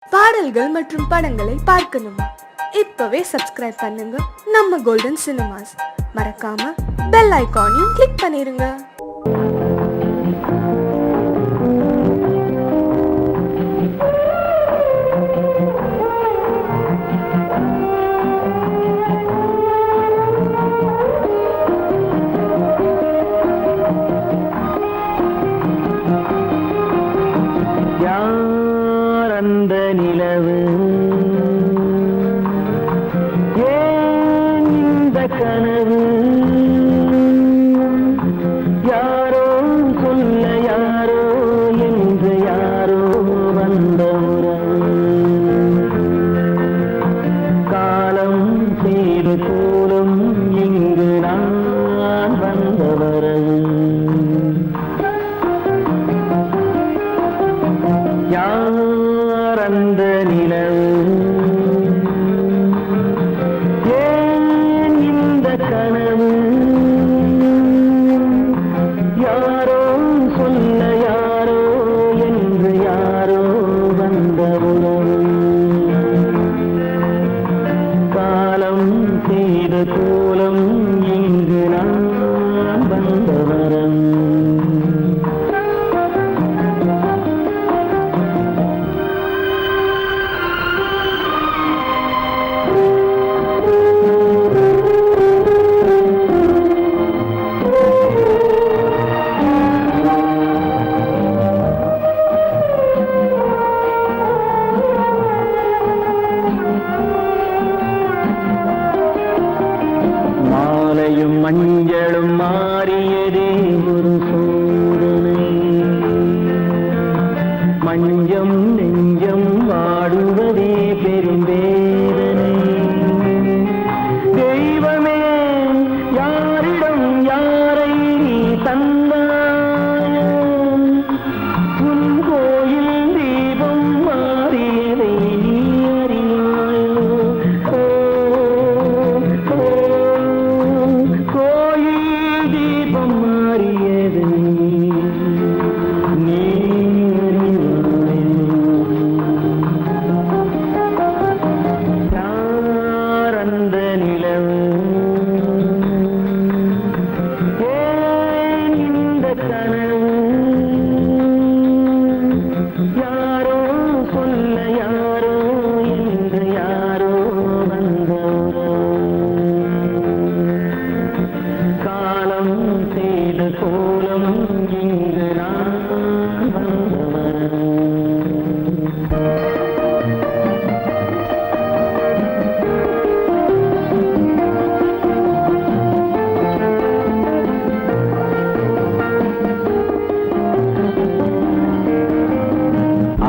பாடல்கள் மற்றும் படங்களை பார்க்கணுமா? இப்பவே சப்ஸ்கிரைப் பண்ணுங்க நம்ம கோல்டன் சினிமாஸ். மறக்காம பெல் ஐகானையும் கிளிக் பண்ணிருங்க. அந்த நிலவு ஏன் இந்த கனவு யாரோ சொல்ல யாரோ என்று யாரோ வந்த உறவு காலம் செய்து போலும் இங்கு நான் வந்த வரவு அந்த நிலவு ஏன் இந்த கனவு யாரோ சொல்ல யாரோ என்று யாரோ வந்த உறவு காலம் செய்த கோலம் இங்கு நான் வந்த வரம் மஞ்சளும் மாறியதே ஒரு சோதனை மஞ்சம் நெஞ்சம் வாடுவதே பெரும் வேதனை தெய்வமே யாரிடம் யாரை நீ தந்தாயோ உன் கோயில் தீபம் மாறியதை நீ அறியாயோ யாரோ சொல்ல யாரோ என்று யாரோ வந்த காலம் செய்த கோலம் இங்கு நான் வந்தவர்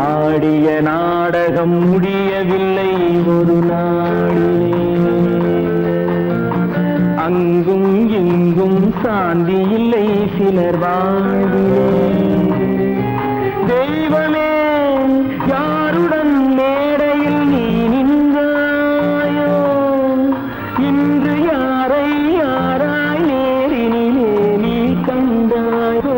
ஆடிய நாடகம் முடியவில்லை ஒரு நாளிலே அங்கும் இங்கும் சாந்தி இல்லை சிலர் வாழ்விலே தெய்வமே யாருடன் மேடையில் நீ நின்றாயோ இன்று யாரை யாராய் நேரினிலே நீ கண்டாயோ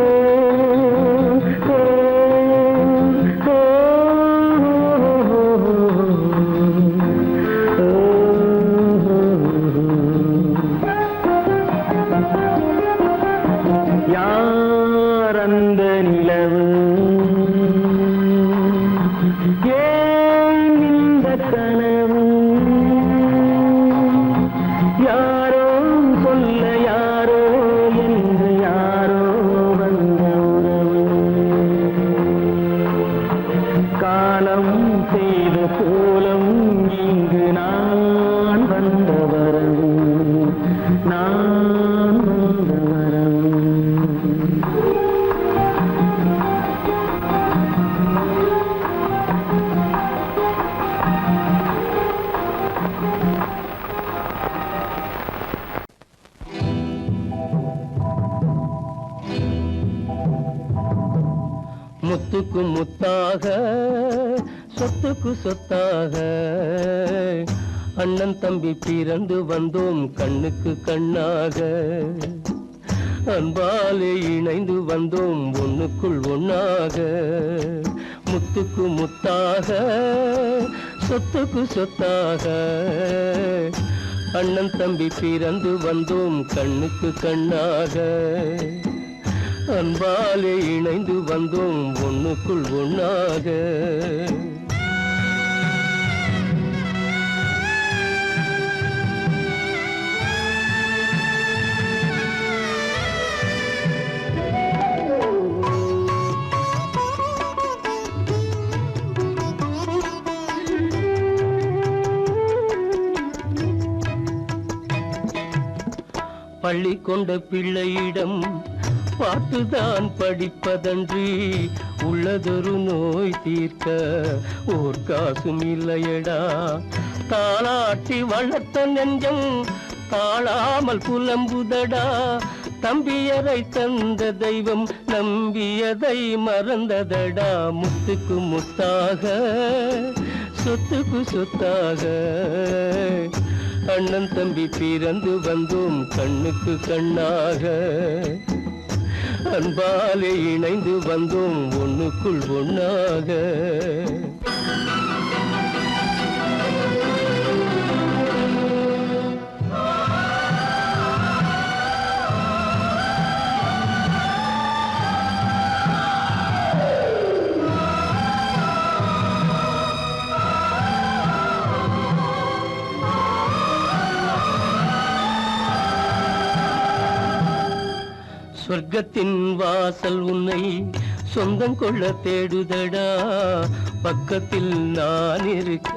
அந்த நிலவு ஏன் இந்த கனவு யாரோ சொல்ல யாரோ என்று யாரோ வந்த உறவு காலம் செய்த கோலம் இங்கு நான் வந்த வரவு நான் வந்த வரவு முத்துக்கு முத்தாக சொத்துக்கு சொத்தாக அண்ணன் தம்பி பிறந்து வந்தோம் கண்ணுக்கு கண்ணாக அன்பாலே இணைந்து வந்தோம் ஒண்ணுக்குள் ஒண்ணாக முத்துக்கு முத்தாக சொத்துக்கு சொத்தாக அண்ணன் தம்பி பிறந்து வந்தோம் கண்ணுக்கு கண்ணாக அன்பாலே இணைந்து வந்தோம் ஒண்ணுக்குள் ஒண்ணாக பள்ளி கொண்ட பிள்ளையிடம் பாட்டுதான் படிப்பதன்றி உள்ளதொரு நோய் தீர்க்க ஓர் காசும் இல்லையடா தாளாட்டி வளர்த்த நெஞ்சம் தாழாமல் புலம்புதடா தம்பியரை தந்த தெய்வம் நம்பியதை மறந்ததடா முத்துக்கு முத்தாக சொத்துக்கு சொத்தாக அண்ணன் தம்பி பிறந்து வந்தோம் கண்ணுக்கு கண்ணாக அன்பாலே இணைந்து வந்தோம் ஒண்ணுக்குள் ஒண்ணாக சொர்க்கத்தின் வாசல் உன்னை சொந்தம் கொள்ள தேடுதடா பக்கத்தில் நான் இருக்க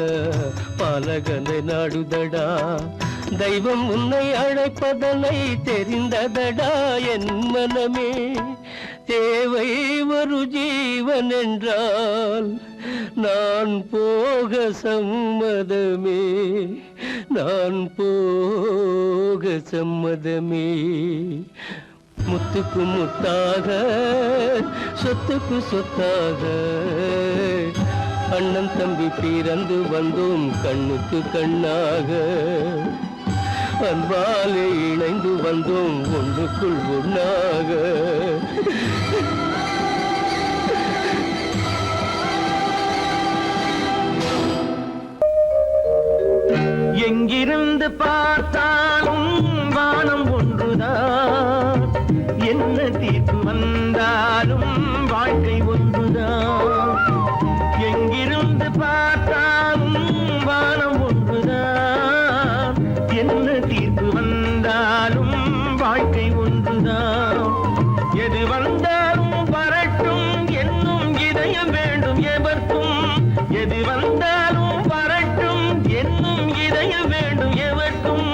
பாலகனை நாடுதடா தெய்வம் உன்னை அழைப்பதனை தெரிந்ததடா என் மனமே தேவை ஒரு ஜீவன் என்றால் நான் போக சம்மதமே நான் போக சம்மதமே முத்துக்கு முத்தாக சொத்துக்கு சொத்தாக அண்ணன் தம்பி பிறந்து வந்தோம் கண்ணுக்கு கண்ணாக அன்பாலே இணைந்து வந்தோம் ஒன்றுக்குள் ஒண்ணாக எங்கிருந்து பார்த்தாலும் வானம் ஒன்றுதான் என்ன தீர்ப்பு வந்தாலும் வாழ்க்கை ஒன்றுதான் எங்கிருந்து பார்த்தாலும் வானம் ஒன்றுதான் என்ன தீர்ப்பு வந்தாலும் வாழ்க்கை ஒன்றுதான் எது வந்தாலும் வரட்டும் என்னும் இதயம் வேண்டும் எவர்க்கும் எது வந்தாலும் வரட்டும் என்னும் இதயம் வேண்டும் எவர்க்கும்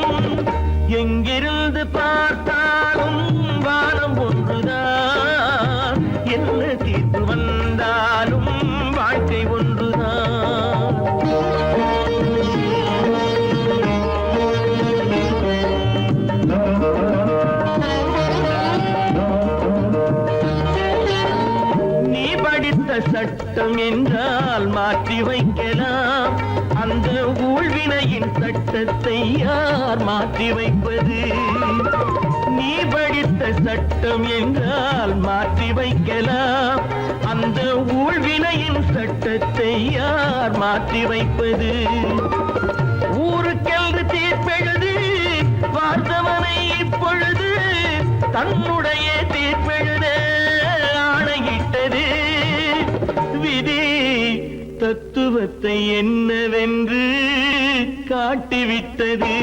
எங்கிருந்து பார்த்தாலும் வானம் ஒன்றுதான் என்ன தீர்ப்பு வந்தாலும் வாழ்க்கை ஒன்றுதான் நீ படித்த சட்டம் என்றால் மாற்றி வைக்கலாம் அந்த ஊழ்வினையின் சட்டத்தை யார் மாற்றி வைப்பது நீ படித்த சட்டம் என்றால் மாற்றி வைக்கலாம் அந்த ஊழ்வினையின் சட்டத்தை யார் மாற்றி வைப்பது ஊருக்கென்று தீர்ப்பெழுது பார்த்தவனை இப்பொழுது தன்னுடைய தீர்ப்பெழுத ஆணையிட்டது விதி தத்துவத்தை என்னவென்று காட்டிவிட்டது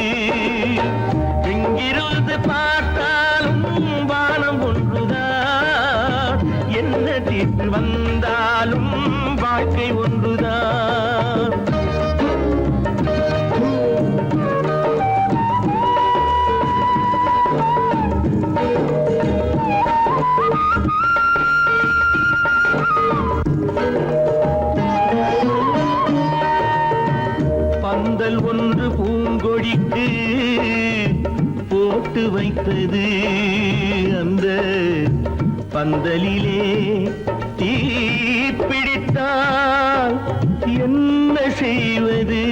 எங்கிருந்து பார்த்தாலும் வானம் ஒன்றுதான் என்ன தீர்ப்பு வந்தாலும் வாழ்க்கை ஒன்றுதான் பந்தல் ஒன்று பூங்கொடிக்கு போட்டு வைத்தது அந்த பந்தலிலே தீ பிடித்தால் என்ன செய்வது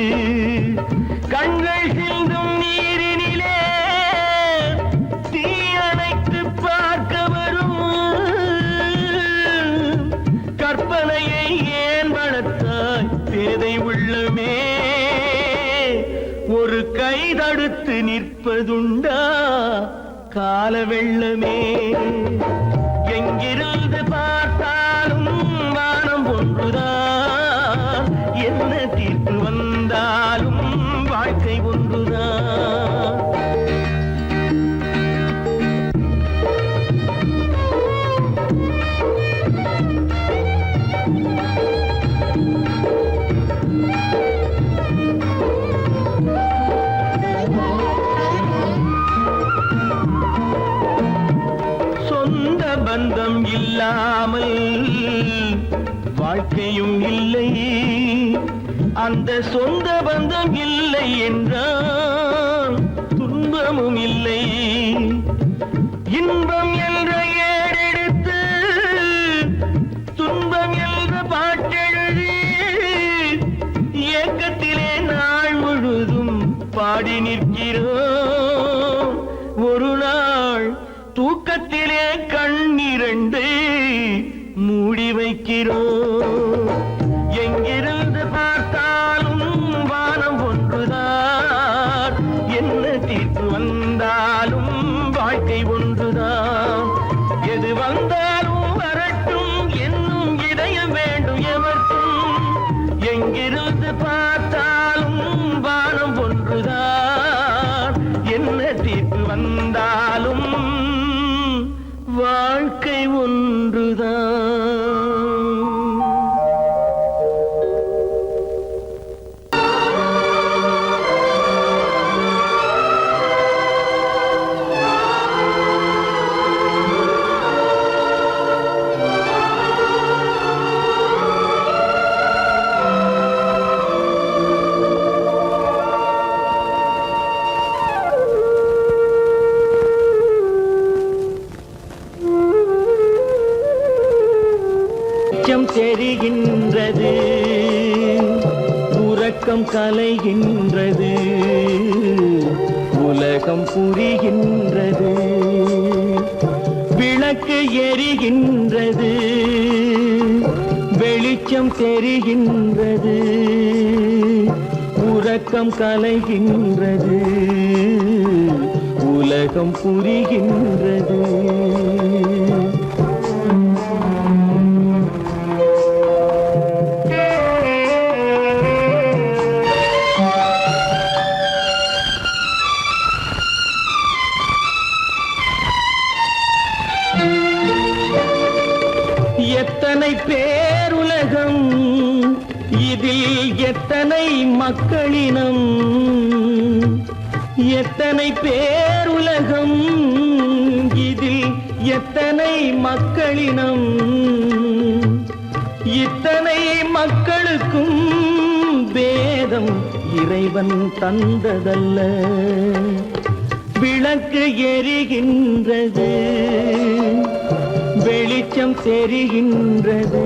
கண்கள் சிந்தும் நீரினிலே தீ அணைத்து பார்க்க வரும் கற்பனையை ஏன் நடுவே ஒரு கை தடுத்து நிற்பதுண்டா கால வெள்ளமே எங்கிருந்து பார்த்தாலும் வானம் ஒன்றுதான் என்ன தீர்ப்பு வந்தாலும் வாழ்க்கை ஒன்றுதான் பந்தம் இல்லாமல் வாழ்க்கையும் இல்லை அந்த சொந்த பந்தம் இல்லை என்றால் துன்பமும் இல்லை இன்பம் என்ற ஏடெடுத்து துன்பம் என்ற பாட்டெழுதி ஏக்கத்திலே நாள் முழுதும் பாடி நிற்கிறோம் ஒரு நாள் தூக்கத்திலே கண்ணிரண்டு மூடி வைக்கிறோம் எங்கிருந்து பார்த்தாலும் வானம் ஒன்றுதான் என்ன தீர்ப்பு வந்தாலும் வாழ்க்கை ஒன்றுதான் எது வந்தாலும் வரட்டும் என்னும் இதயம் வேண்டும் எவர்க்கும் எங்கிருந்து பார்த்தாலும் வானம் ஒன்றுதான் என்ன தீர்ப்பு வந்தாலும் வாழ்க்கை ஒன்றுதான் தெரிகின்றது உறக்கம் கலைகின்றது உலகம் புரிகின்றது விளக்கு எரிகின்றது வெளிச்சம் தெரிகின்றது உறக்கம் கலைகின்றது உலகம் புரிகின்றது எத்தனை பேருலகம் இதில் எத்தனை மக்களினம் எத்தனை பேருலகம் இதில் எத்தனை மக்களினம் இத்தனை மக்களுக்கும் வேதம் இறைவன் தந்ததல்ல விளக்கு எரிகின்றது வெளிச்சம் தெரிகின்றது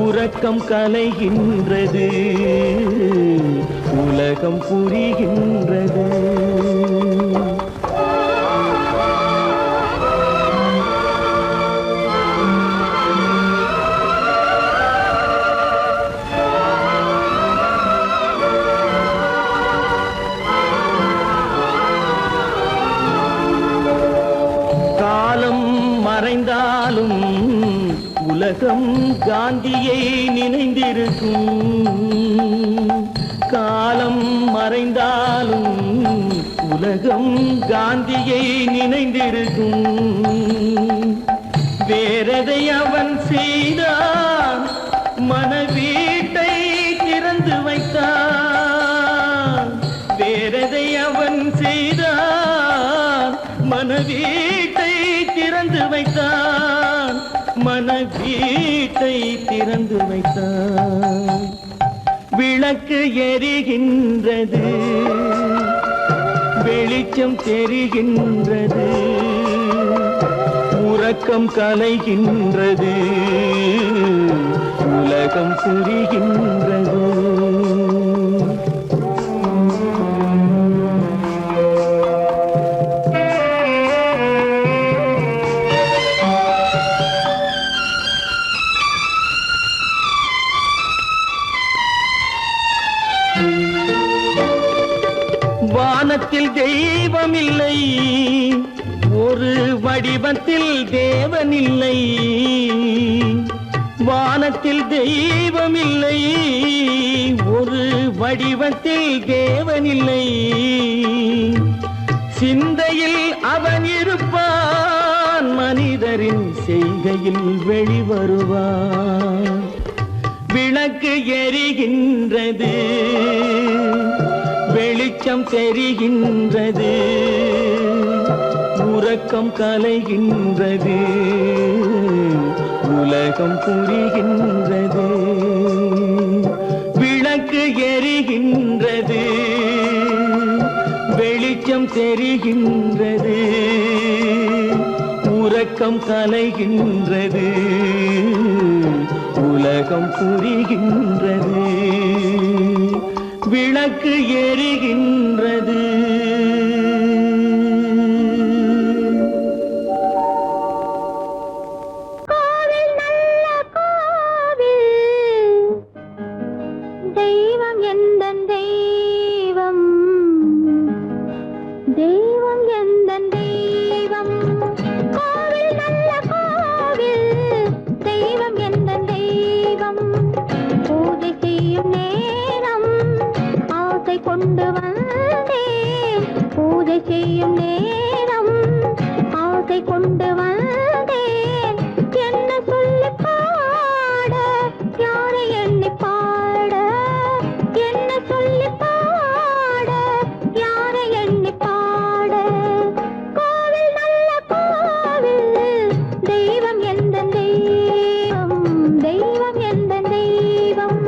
உறக்கம் கலைகின்றது உலகம் புரிகின்றது மறைந்தாலும் உலகம் காந்தியை நினைந்திருக்கும் காலம் மறைந்தாலும் உலகம் காந்தியை நினைந்திருக்கும் வேறெதை அவன் செய்தான் மனவீட்டை திறந்து வைத்தான் வேறெதை அவன் செய்தான் மனவீட்டை திறந்து வைத்தான் மனவீட்டை திறந்து வைத்தான் விளக்கு எரிகின்றது வெளிச்சம் தெரிகின்றது உறக்கம் கலைகின்றது உலகம் புரிகின்றது வானத்தில் தெய்வம் இல்லை, ஒரு வடிவத்தில் தேவன் இல்லை. வானத்தில் தெய்வம் இல்லை, ஒரு வடிவத்தில் தேவன் இல்லை. சிந்தையில் அவன் இருப்பான், மனிதரின் செய்கையில் வெளிவருவான். விளக்கு எரிகின்றது, வெளிச்சம் தெரிகின்றது, உறக்கம் கலைகின்றது, உலகம் புரிகின்றது. விளக்கு எரிகின்றது, வெளிச்சம் தெரிகின்றது, உறக்கம் கலைகின்றது, உலகம் புரிகின்றது. விளக்கு எரிகின்றது. கோவில் நல்ல கோவில், தெய்வம் எந்தன் தெய்வம், தெய்வம் எந்தன் தெய்வம். கோவில் நல்ல கோவில், தெய்வம் எந்தன் தெய்வம். பூஜை செய்யும் நேரம் ஆசை கொண்டு வந்தேன், பூஜை செய்யும் நேரம் ஆசை கொண்டு வந்தேன். என்ன சொல்லி பாட, யாரை எண்ணி பாட, என்ன சொல்லி பாட, யாரை எண்ணி பாட. கோவில் நல்ல கோவில், தெய்வம் எந்த தெய்வம், தெய்வம் எந்த தெய்வம்.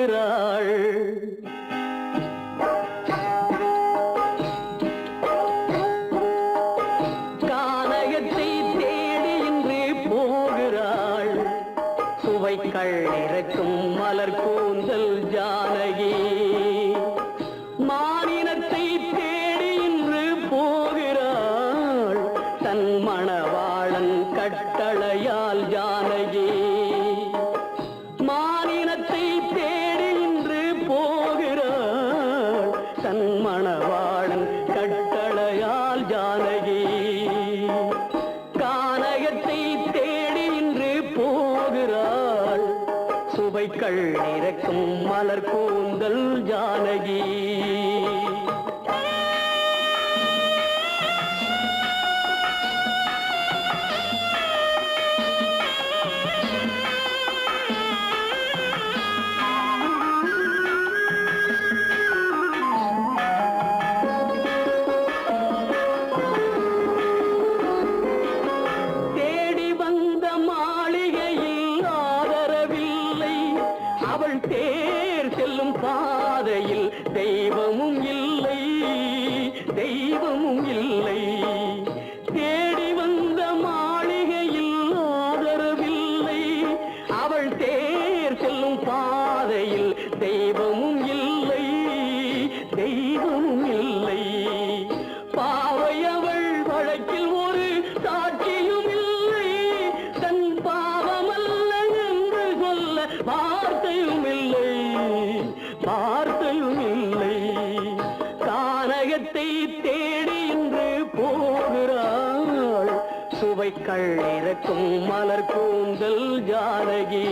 போகிறாள். கானகத்தை தேடி இன்று போகிறாள். சுவைக்கள் இறக்கும் மலர் கூந்தல் ஜானகி. மானினத்தை தேடி இன்று போகிறாள். தன் மணவாளன் கட்டளையால் ஜானகி. மானினத்தை தேடி இன்று போகிறாள். தன் மணவாளன் கட்டளையால் ஜானகி. கானகத்தை தேடி இன்று போகிறாள். சுவைக்கள் இறக்கும் மலர் கூந்தல் ஜானகி. தேடி வந்த மாளிகையில் ஆதரவில்லை. அவள் தேர் செல்லும் பாதையில் தெய்வமும் இல்லை, தெய்வமும் இல்லை. தேடி வந்த மாளிகையில் ஆதரவில்லை. அவள் தேர் செல்லும் பாதையில் தெய்வமும் இல்லை, தெய்வமும் இல்லை. பாவை அவள் வழக்கில் ஒரு சாட்சியும் இல்லை. தன் பாவமல்ல என்று சொல்ல வார்த்தையும் இல்லை, வார்த்தையும் இல்லை. கானகத்தை தேடி இன்று போகிறாள். சுவைக்கள் இறக்கும் மலர் கூந்தல் ஜானகி.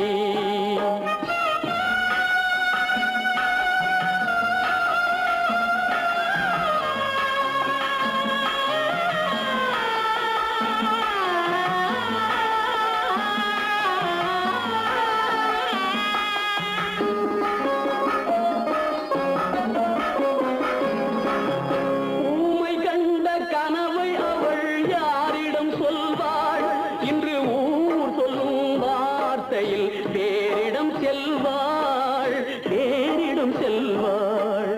ஊமை கண்ட கனவை அவள் யாரிடம் சொல்வாள்? இன்று ஊர் சொல்லும் வார்த்தையில் பேரிடம் செல்வாள், பேரிடம் செல்வாள்.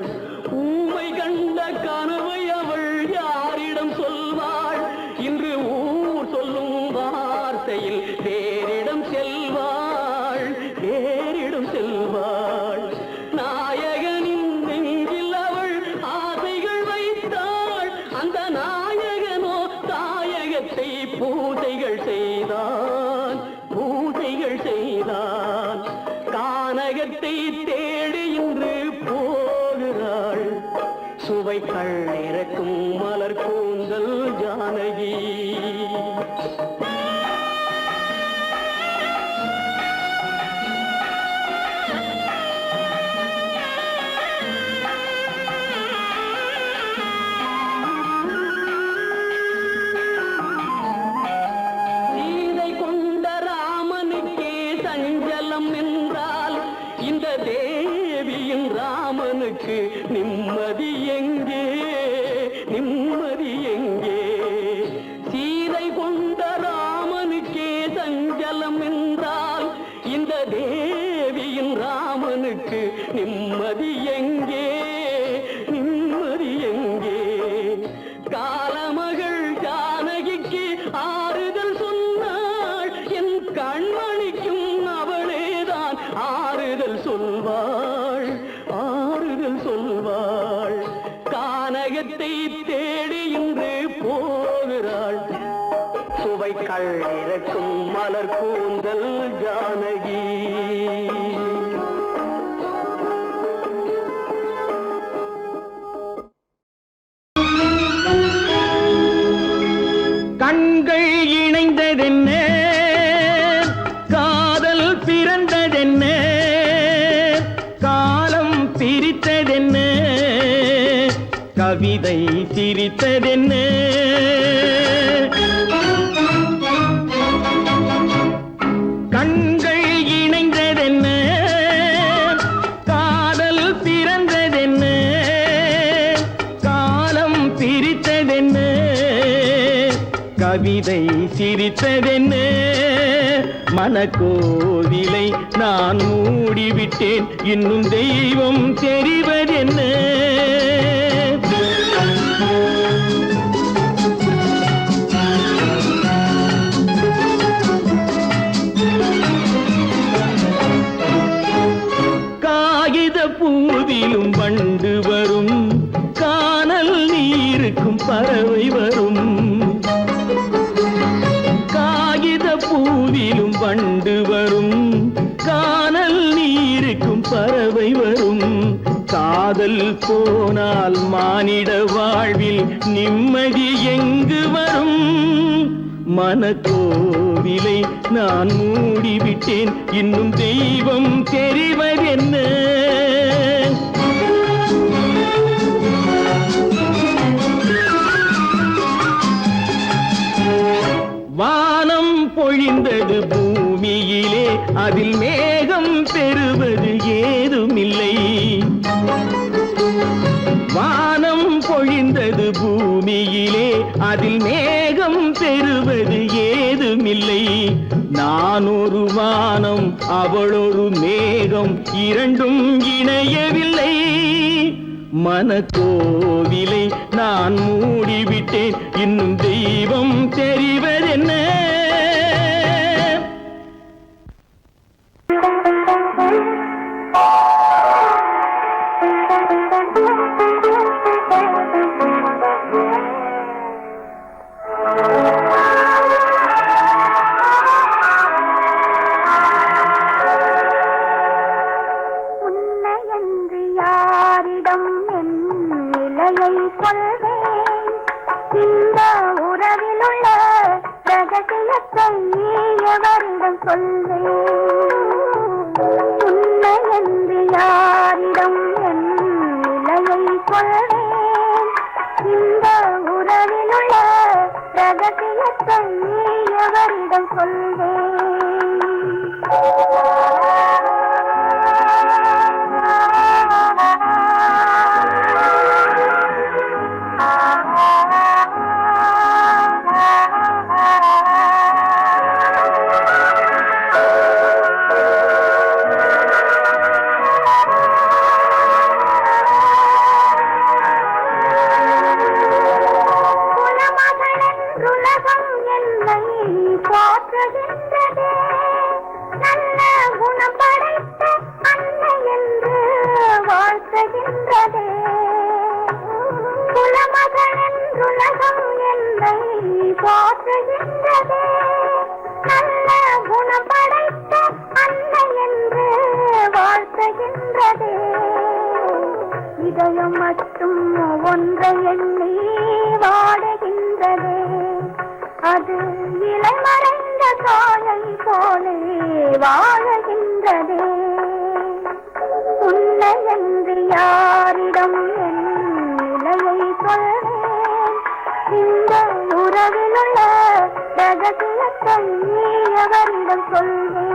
ஊமை கண்ட கனவை அவள் யாரிடம் சொல்வாள்? இன்று ஊர் சொல்லும் வார்த்தையில் பேரிடம் செல்வாள், பேரிடம் செல்வாள். நாயகனின் நெஞ்சில் அவள் ஆசைகள் வைத்தாள். அந்த நாயகனோ தாயகத்தை பூஜைகள் செய்தான், பூஜைகள் செய்தான். கானகத்தை தேடி இன்று போகிறாள். சுவைக்கள் இறக்கும் மலர் கூந்தல் ஜானகி. சீதை கொண்ட ராமனுக்கே சஞ்சலம் என்றால் இந்த தேவியின் ராமனுக்கு நிம்மதி எங்கே, நிம்மதி எங்கே? சீதை கொண்ட ராமனுக்கே சஞ்சலம் என்றால் இந்த தேவியின் ராமனுக்கு நிம்மதி எங்கே, நிம்மதி எங்கே? காலமகள் ஜானகிக்கு ஆறுதல் சொன்னாள். என் கண்மணிக்கும் அவளேதான் ஆறுதல் சொல்வாள், ஆறுதல் சொல்வாள். கானகத்தை தேடி இன்று போகிறாள். சுவைக்கள் இறக்கும் மலர் கூந்தல் ஜானகி. கண்கள் இணைந்ததென்ன, காதல் பிறந்ததென்ன, காலம் பிரித்ததென்ன, கவிதை சிரித்ததென்ன. கண்கள் இணைந்ததென்ன, காதல் பிறந்ததென்ன, காலம் பிரித்ததென்ன, கவிதை சிரித்ததென்ன, மனக்கோவிலை நான் மூடிவிட்டேன், இன்னும் தெய்வம் தெரிவதென்ன? காகித பூவிலும் வண்டு வரும், கானல் நீருக்கும் பறவை வரும். காகித பூவிலும் வண்டு வரும், கானல் நீருக்கும் பறவை வரும். காதல் போனால் மானிட வாழ்வில் நிம்மதி எங்கு வரும்? மனக்கோவிலை நான் மூடிவிட்டேன், இன்னும் தெய்வம் தெரிவதென்ன? வானம் பொழிந்தது பூமியிலே, அதில் மேகம் பெறுவது ஏதுமில்லை. வானம் பொழிந்தது பூமியிலே, அதில் மேகம் பெறுவது ஏதுமில்லை. நான் ஒரு வானம், அவளொரு மேகம், இரண்டும் இணையவில்லை. மனக்கோவிலை நான் மூடிவிட்டேன், இன்னும் தெய்வம் தெரிவதென்ன? இதயம் மட்டும் ஒன்றை எண்ணி வாடுகின்றதே, அது இலைமறைந்த காயை போலே வாழுகின்றதே. உன்னை என்று யாரிடம் என் நிலையை சொல்வேன்? இந்த உறவில் உள்ள ரகசியத்தை எவரிடம் சொல்வேன்?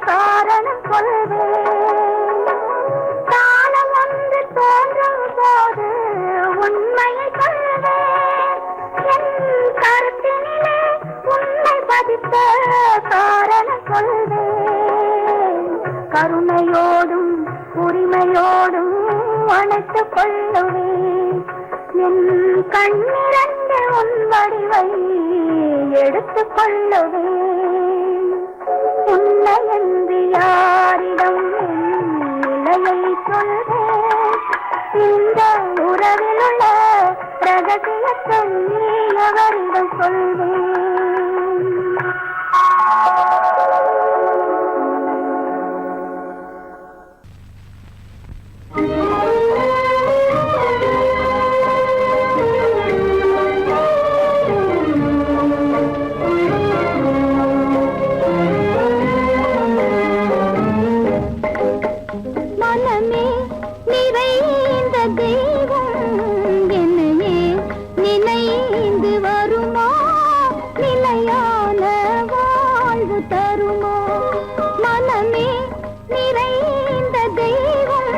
காரணம் கொள்வேன். காலம் ஒன்று தோன்றும் போது உண்மையை சொல்வேன். என் கருத்தினிலே உண்மை பதித்த காரணம் கொள்வேன். கருணையோடும் உரிமையோடும் அணைத்துக் கொள்ளுவேன். என் கண்ணிரண்டு உன் வடிவை எடுத்துக் கொள்ளுவேன். உன்னை என்று யாரிடம் நிலையை சொல்வேன்? இந்த உறவில் உள்ள ரகசியத்தை எவரிடம் சொல்வேன்? தருமோ மனமே நிறைந்த தெய்வம்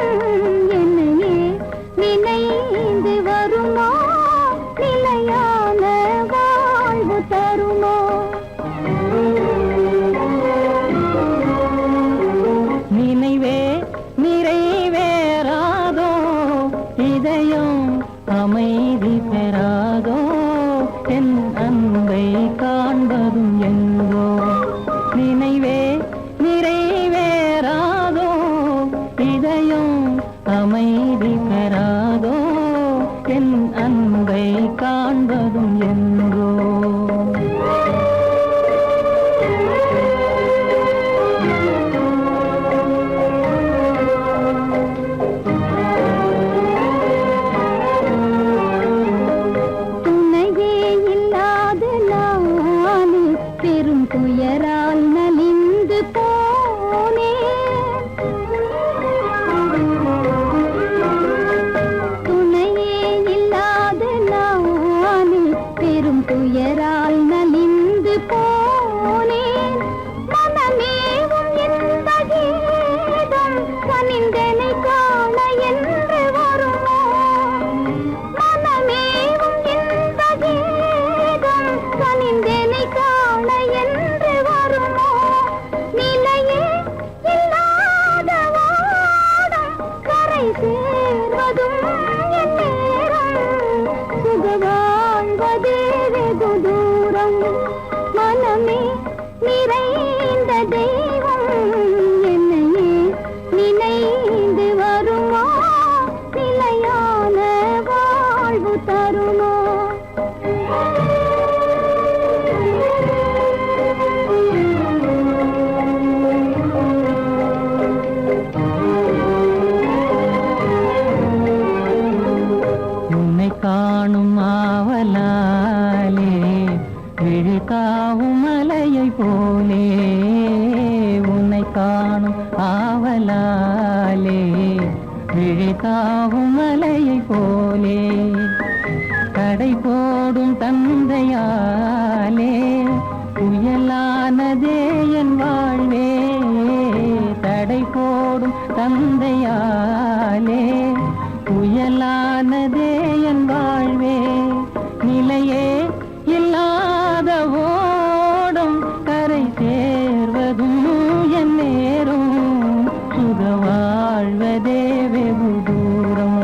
என்னையே நினைந்து வருமோ நிலையான வாழ்வு தருமோ நினைவே நிறைவேறாதோ இதயம் அமைதி பெறாதோ என் அன்பை காண்பதும் எங்கோ நினைவே நிறைவேறாதோ இதயம் அமைதி பெறாதோ என் அன்பை காண்பதும் எங்கோ துயரால் நலிந்து போனேன் துணையே இல்லாத நானே பெரும் துயரால் நலிந்து போனேன் மனமேவும் இந்த கீதம் கனிந்தனை காண என்று வருமோ மனமேவும் இந்த கீதம் கனிந்தனை காண என்று வருமோ நிலையே இல்லாத வாடம் கரை சேர்வதும் என் நேரம் சுக வாழ்வதே வெகு தூரம் மனமே நிறைந்த தெய்வம் என்னையே நினைந்து வருமோ நிலையான வாழ்வு தருமோ உன்னை காணும் ஆவலாலே விழிகாவும் மலையை போலே உன்னை காணும் ஆவலாலே விழிகாவும் மலையை போலே கடை போடும் தந்தையாலே புயலானதே என் வாழ்வே தடை போடும் தந்தையாலே புயலானதே என் வாழ்வே நிலையே இல்லாத ஓடும் கரை சேர்வதும் என் நேரும் சுக வாழ்வதே வெகு தூரம்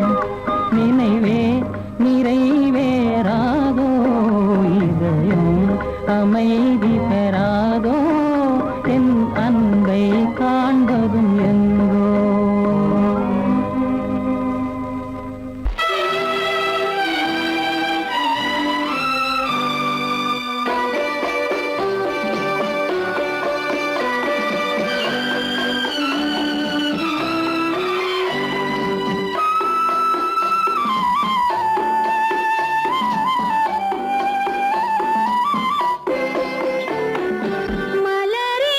நினைவே நிறைவேறாதோ இதயம் அமைதி பெறாதோ என் அன்பை காண்பதும் எங்கோ மலரே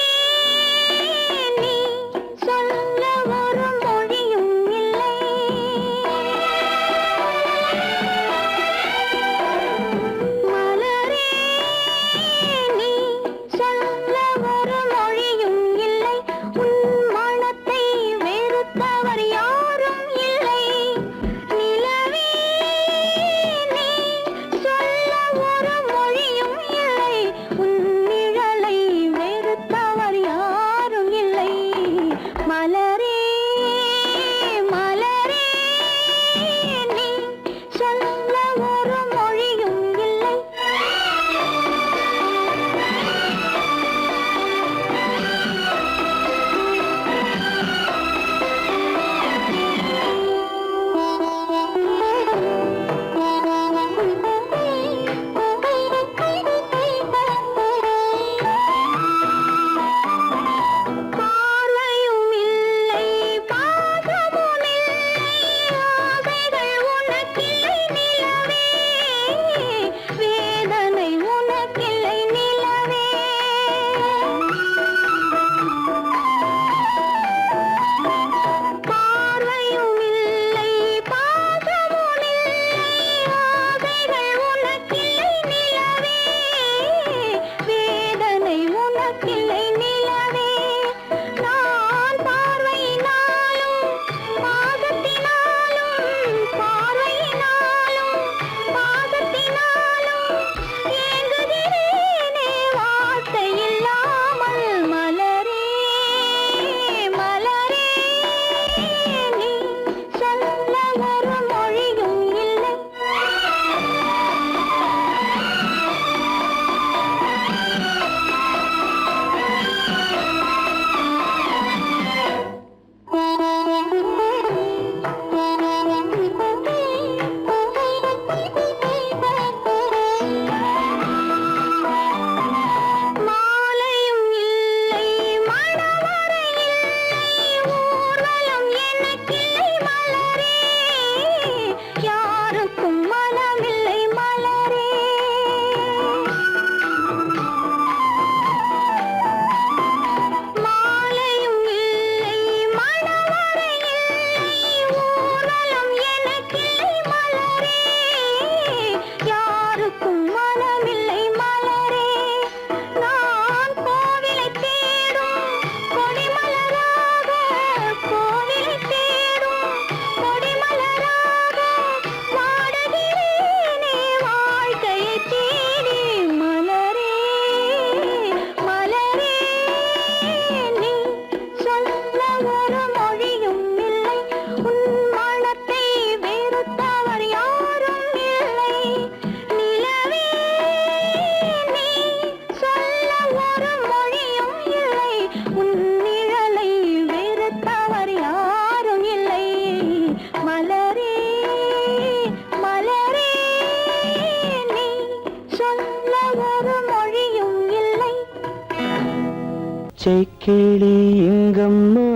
பச்சை கிளி இங்கம்மா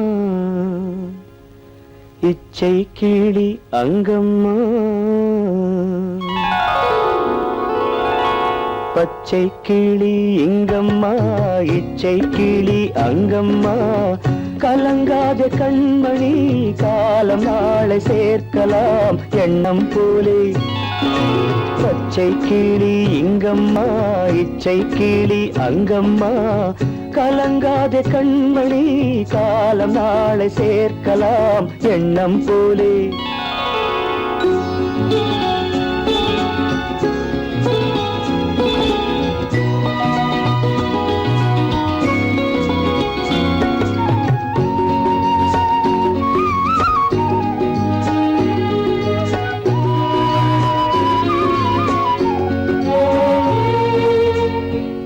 இச்சை கிளி அங்கம்மா பச்சை கிளி இங்கம்மா இச்சை கிளி அங்கம்மா கலங்காத கண்மணி காலம் நாளை சேர்க்கலாம் எண்ணம் போலே பச்சை கிளி இங்கம்மா இச்சை கிளி அங்கம்மா கலங்காத கண்மணி காலம் நாளை சேர்க்கலாம் எண்ணம் போலே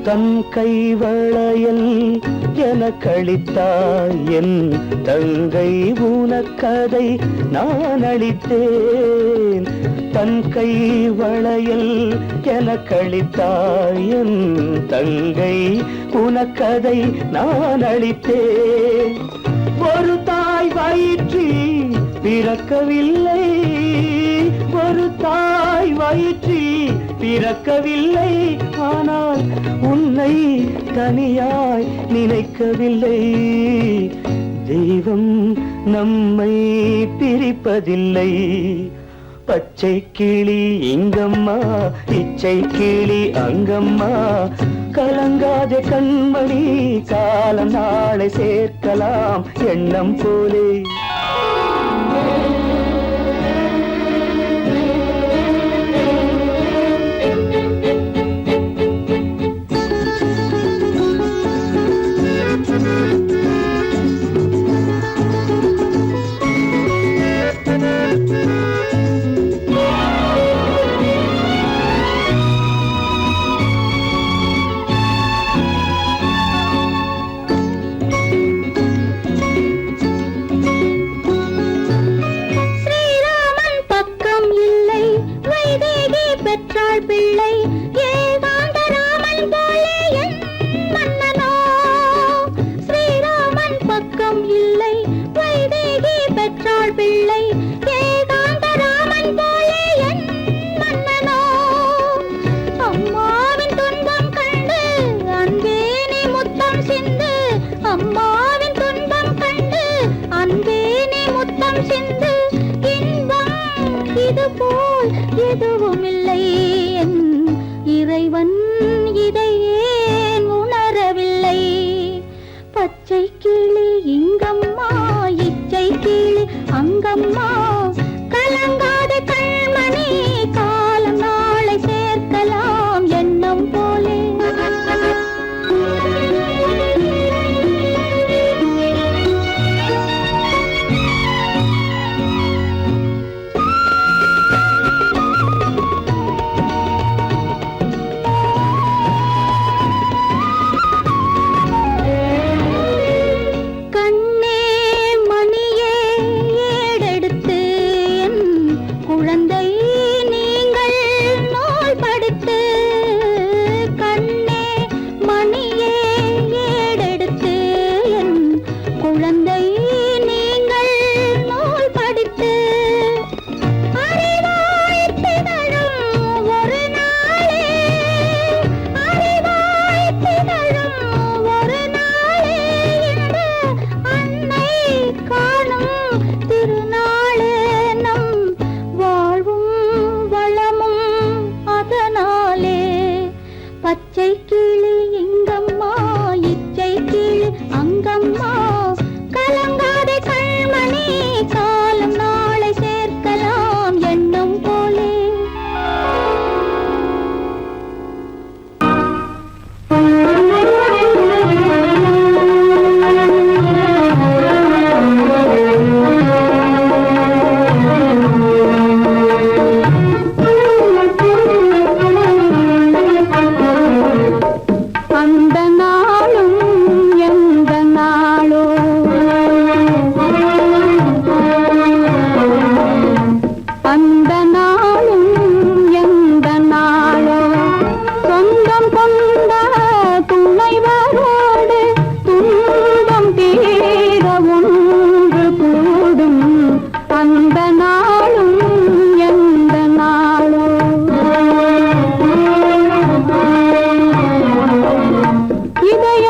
தன் கைவளையல் எனக்களித்தாய் என் தங்கை உனக்கதை நான் அளித்தேன் தன் கைவளையல் எனக்களித்தாய் என் தங்கை உனக்கதை நான் அளித்தேன் ஒரு தாய் வயிற்றில் பிறக்கவில்லை ஒரு தாய் வயிற்றில் பிறக்கவில்லை ஆனால் உன்னை தனியாய் நினைக்கவில்லை தெய்வம் நம்மை பிரிப்பதில்லை பச்சை கிளி இங்கம்மா இச்சை கிளி அங்கம்மா கலங்காத கண்மணி காலம் நாளை சேர்க்கலாம் எண்ணம் போலே பிள்ளை ஏகாந்த ராமன் போலே என் மன்னனோ ஸ்ரீராமன் பக்கம் இல்லை வைதேகி பெற்றாள் பிள்ளை ஏகாந்த ராமன் போலே என் மன்னனோ அம்மாவின் துன்பம் கண்டு அன்பே நீ முத்தம் சிந்து அம்மாவின் துன்பம் கண்டு அன்பே நீ முத்தம் சிந்து இன்பம் இது போல் எதுவும் இல்லை இறைவன் இதை ஏன் உணரவில்லை பச்சை கிளி இங்கம்மா இச்சை கிளி அங்கம்மா கலங்காத கண்மணி காலம் நாளை சேர்க்கலாம் எண்ணம் போலே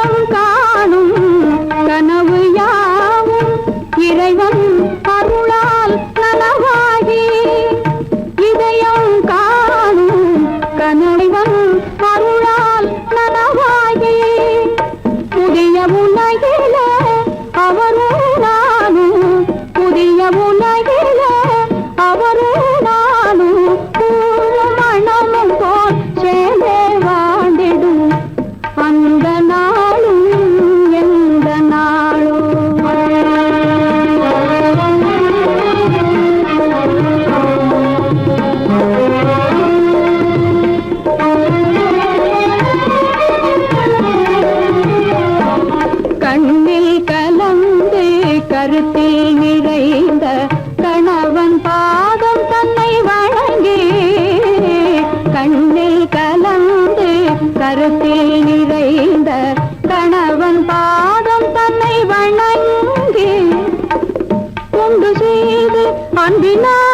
இதயம் காணும் கனவு யாவும் இறைவன் அருளால் நனவாகி இதயம் காணும் கனவன் அருளால் நனவாகி புதிய உலகில அவரும் நானும் புதிய உலகில அவரும் நானும் மனமும் போல் சேர்ந்தே வாழ்ந்திடும் அந்த நாளும் எந்த கண்ணில் கலந்து கருத்தில் நிறைந்த கணவன் பாதம் தன்னை வணங்கி கண்ணில் கலந்து கருத்தில் நிறைந்த கணவன் பாதம் தன்னை வணங்கி கொண்டு செய்து அன்பினார்